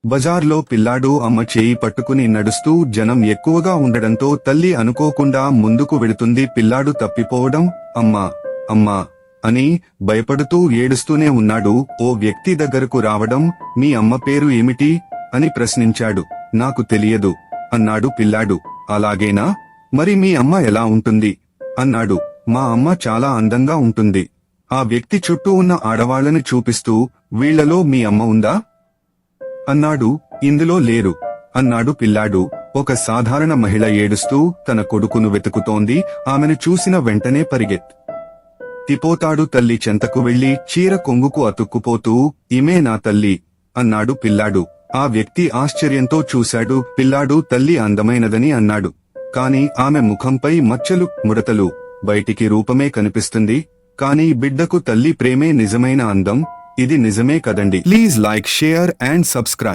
బజార్లో పిల్లాడు అమ్మ చేయి పట్టుకుని నడుస్తూ జనం ఎక్కువగా ఉండడంతో తల్లి అనుకోకుండా ముందుకు వెళుతుంది. పిల్లాడు తప్పిపోవడం, అమ్మా అమ్మా అని భయపడుతూ ఏడుస్తూనే ఉన్నాడు. ఓ వ్యక్తి దగ్గరకు రావడం, మీ అమ్మ పేరు ఏమిటి అని ప్రశ్నించాడు. నాకు తెలియదు అన్నాడు పిల్లాడు. అలాగేనా, మరి మీ అమ్మ ఎలా ఉంటుంది అన్నాడు. మా అమ్మ చాలా అందంగా ఉంటుంది. ఆ వ్యక్తి చుట్టూ ఉన్న ఆడవాళ్లని చూపిస్తూ, వీళ్లలో మీ అమ్మ ఉందా అన్నాడు. ఇందులో లేరు అన్నాడు పిల్లాడు. ఒక సాధారణ మహిళ ఏడుస్తూ తన కొడుకును వెతుకుతోంది. ఆమెను చూసిన వెంటనే పరిగెత్తిపోతాడు. తల్లి చెంతకు వెళ్లి చీర కొంగుకు అతుక్కుపోతూ, ఈమె నా తల్లి అన్నాడు పిల్లాడు. ఆ వ్యక్తి ఆశ్చర్యంతో చూశాడు. పిల్లాడు తల్లి అందమైనదని అన్నాడు. కాని ఆమె ముఖంపై మచ్చలు, ముడతలు, బయటికి రూపమే కనిపిస్తుంది. కాని బిడ్డకు తల్లి ప్రేమే నిజమైన అందం. ఇది నిజమే కదండి. Please like, share and subscribe.